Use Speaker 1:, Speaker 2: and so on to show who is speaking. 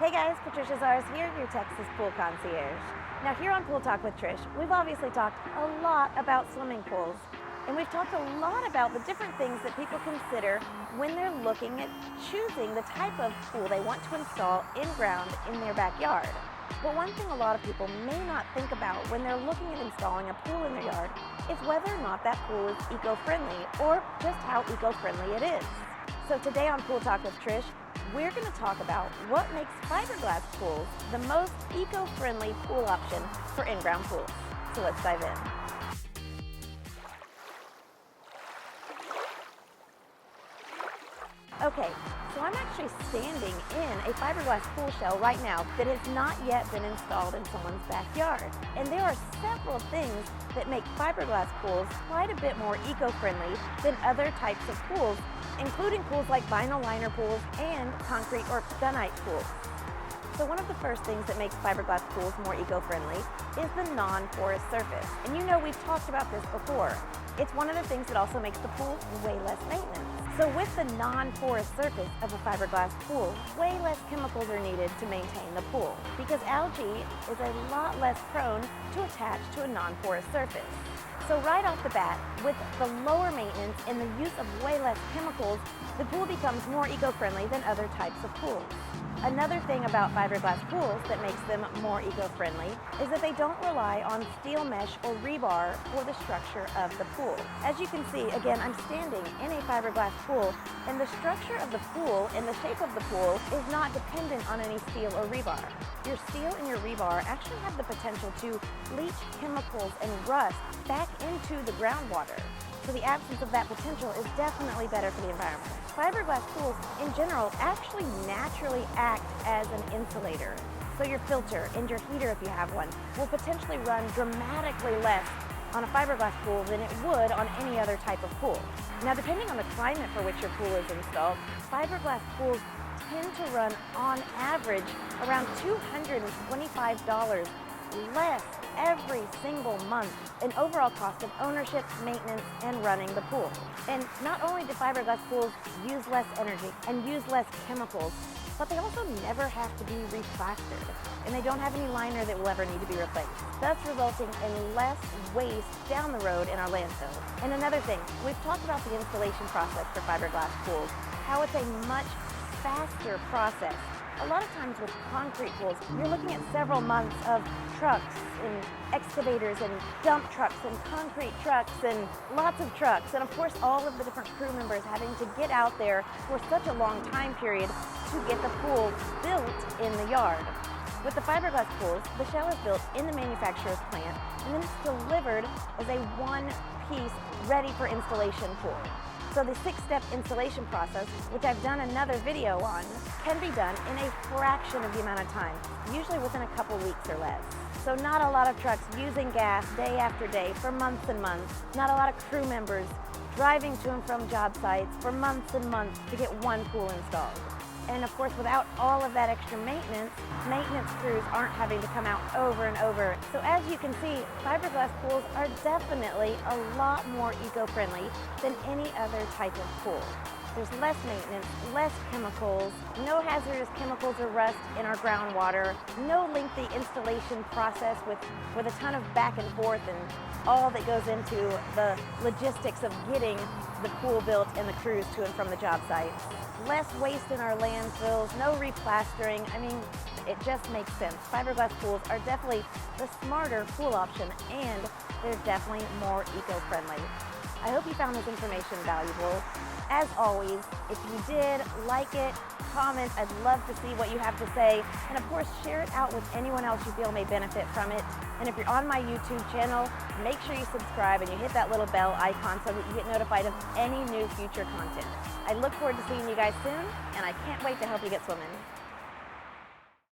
Speaker 1: Hey guys, Patricia Zars here, your Texas pool concierge. Now here on Pool Talk with Trish, we've obviously talked a lot about swimming pools, and we've talked a lot about the different things that people consider when they're looking at choosing the type of pool they want to install in-ground in their backyard. But one thing a lot of people may not think about when they're looking at installing a pool in their yard is whether or not that pool is eco-friendly, or just how eco-friendly it is. So today on Pool Talk with Trish, we're going to talk about what makes fiberglass pools the most eco-friendly pool option for in-ground pools. So let's dive in. Okay, so I'm actually standing in a fiberglass pool shell right now that has not yet been installed in someone's backyard. And there are several things that make fiberglass pools quite a bit more eco-friendly than other types of pools, including pools like vinyl liner pools and concrete or gunite pools. So one of the first things that makes fiberglass pools more eco-friendly is the non-forest surface. And you know, we've talked about this before. It's one of the things that also makes the pool way less maintenance. So with the non-forest surface of a fiberglass pool, way less chemicals are needed to maintain the pool, because algae is a lot less prone to attach to a non-forest surface. So right off the bat, with the lower maintenance and the use of way less chemicals, the pool becomes more eco-friendly than other types of pools. Another thing about fiberglass pools that makes them more eco-friendly is that they don't rely on steel mesh or rebar for the structure of the pool. As you can see, again, I'm standing in a fiberglass pool, and the structure of the pool and the shape of the pool is not dependent on any steel or rebar. Your steel and your rebar actually have the potential to leach chemicals and rust back into the groundwater. So the absence of that potential is definitely better for the environment. Fiberglass pools, in general, actually naturally act as an insulator. So your filter and your heater, if you have one, will potentially run dramatically less on a fiberglass pool than it would on any other type of pool. Now, depending on the climate for which your pool is installed, fiberglass pools tend to run, on average, around $225 less every single month in overall cost of ownership, maintenance, and running the pool. And not only do fiberglass pools use less energy and use less chemicals, but they also never have to be replastered, and they don't have any liner that will ever need to be replaced, thus resulting in less waste down the road in our landfill. And another thing, we've talked about the installation process for fiberglass pools, how it's a much faster process. A lot of times with concrete pools, you're looking at several months of trucks and excavators and dump trucks and concrete trucks and lots of trucks, and of course all of the different crew members having to get out there for such a long time period to get the pool built in the yard. With the fiberglass pools, the shell is built in the manufacturer's plant, and then it's delivered as a one-piece, ready for installation pool. So the 6-step installation process, which I've done another video on, can be done in a fraction of the amount of time, usually within a couple weeks or less. So not a lot of trucks using gas day after day for months and months, not a lot of crew members driving to and from job sites for months and months to get one pool installed. And of course, without all of that extra maintenance crews aren't having to come out over and over. So as you can see, fiberglass pools are definitely a lot more eco-friendly than any other type of pool. There's less maintenance, less chemicals, no hazardous chemicals or rust in our groundwater, no lengthy installation process with a ton of back and forth and all that goes into the logistics of getting the pool built and the crews to and from the job sites. Less waste in our landfills, no replastering. I mean, it just makes sense. Fiberglass pools are definitely the smarter pool option, and they're definitely more eco-friendly. I hope you found this information valuable. As always, if you did, like it, comment. I'd love to see what you have to say. And of course, share it out with anyone else you feel may benefit from it. And if you're on my YouTube channel, make sure you subscribe and you hit that little bell icon so that you get notified of any new future content. I look forward to seeing you guys soon, and I can't wait to help you get swimming.